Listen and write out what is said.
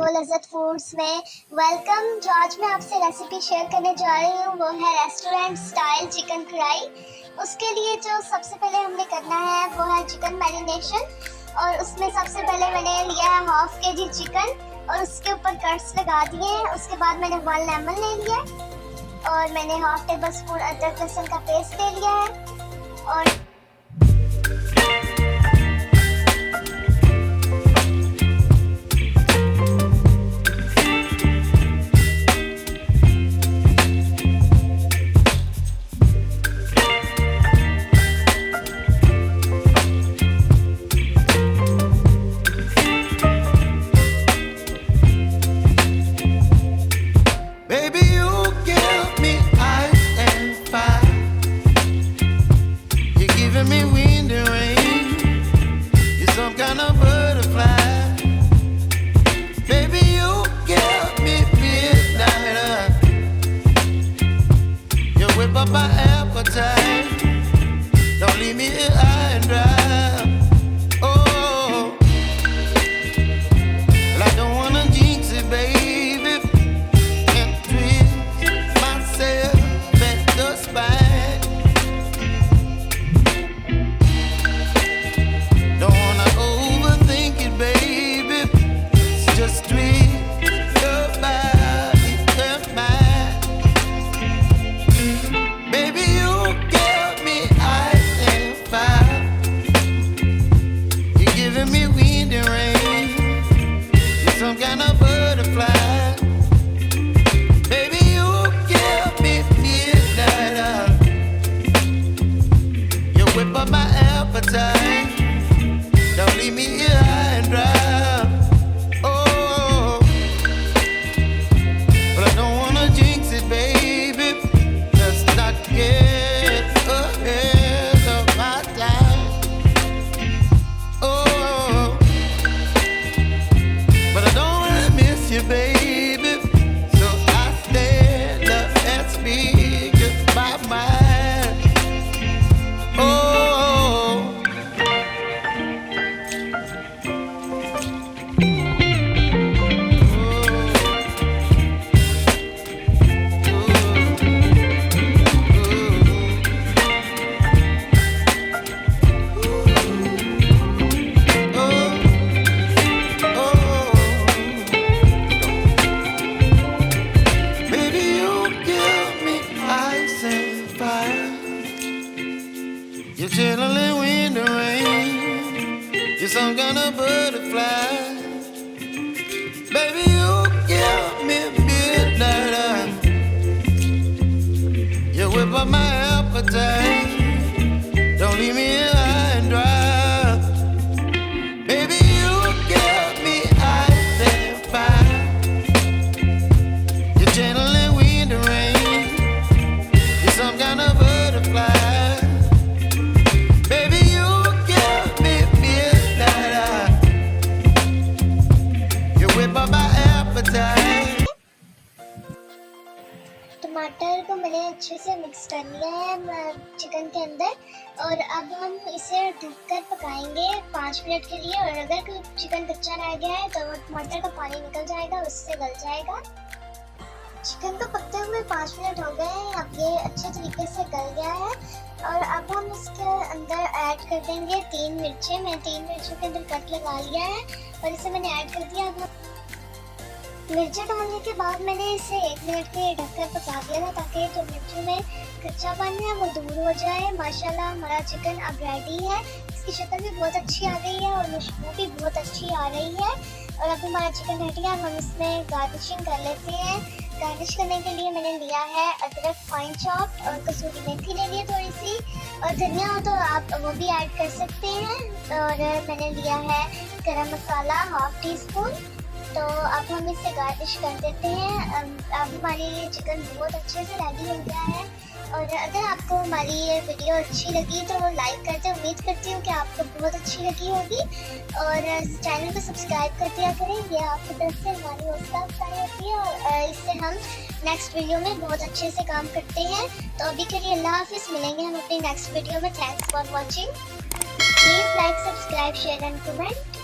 लज़्ज़त foods में welcome. जो आज मैं आपसे रेसिपी शेयर करने जा रही हूँ वो है रेस्टोरेंट स्टाइल चिकन कढ़ाई। उसके लिए जो सबसे पहले हमने करना है वो है चिकन मैरिनेशन, और उसमें सबसे पहले मैंने लिया है हाफ kg चिकन और उसके ऊपर कट्स लगा दिए हैं। उसके बाद मैंने 1 लेमन ले लिया और मैंने हाफ टेबल स्पून अदरक लहसुन का पेस्ट ले लिया है। और my appetite, don't leave me here high and dry. Oh, well, I don't wanna jinx it, baby, and twist myself at the spine. Don't wanna overthink it, baby, it's just twist your body and mine. Don't leave me here high and dry. Oh, but I don't wanna jinx it, baby. Let's not get ahead of my time. Oh, but I don't wanna miss you, baby. So I stand up and speak just my mind. Oh. You're chilling in the rain, you're some kind of butterfly. Baby, you give me midnight. You whip up my appetite, don't leave me here high and dry. Baby, you give me ice and fire. You're channeling wind and rain, you're some kind of butterfly. टमाटर को मैंने अच्छे से mix कर लिया है chicken के अंदर, और अब हम इसे ढककर पकाएंगे 5 मिनट के लिए। और अगर कोई चिकन कच्चा रह गया है तो टमाटर का पानी निकल जाएगा, उससे गल जाएगा। चिकन को पकते हुए 5 मिनट हो गए हैं, अब ये अच्छे तरीके से गल गया है। और अब हम इसके अंदर ऐड कर देंगे 3 मिर्चें। मैं 3 मिर्चों के अंदर कट लगा लिया है और इसे मैंने ऐड कर दिया। अब मिर्चें डालने के बाद मैंने इसे 1 मिनट के लिए ढककर पका दिया था ताकि जो मिर्चों में कच्चापन है वो दूर हो जाए। माशाल्लाह हमारा चिकन अब रेडी है, इसकी शक्ल भी बहुत अच्छी आ गई है और खुशबू भी बहुत अच्छी आ रही है। और अब हमारा चिकन रेडी है, हम इसमें गार्निशिंग कर लेते हैं। गार्निश करने के लिए मैंने लिया है अदरक फाइन चॉप और कसूरी मेथी ले ली है थोड़ी सी, और धनिया हो तो आप वो भी ऐड कर सकते हैं। और मैंने लिया है गरम मसाला हाफ टी स्पून। तो अब हम इसे गार्निश कर देते हैं। अब हमारी चिकन बहुत अच्छे से रेडी हो गया है। और अगर आपको हमारी ये वीडियो अच्छी लगी तो लाइक करते, उम्मीद करती हूँ कि आपको बहुत अच्छी लगी होगी। और चैनल को सब्सक्राइब कर दिया करें, ये आपकी तरफ से हमारी हौसला अफजाई होती है और इससे हम नेक्स्ट वीडियो में बहुत अच्छे से काम करते हैं। तो अभी के लिए अल्लाह हाफिज़, मिलेंगे हम अपनी नेक्स्ट वीडियो में। Thanks for watching, please like subscribe share and comment.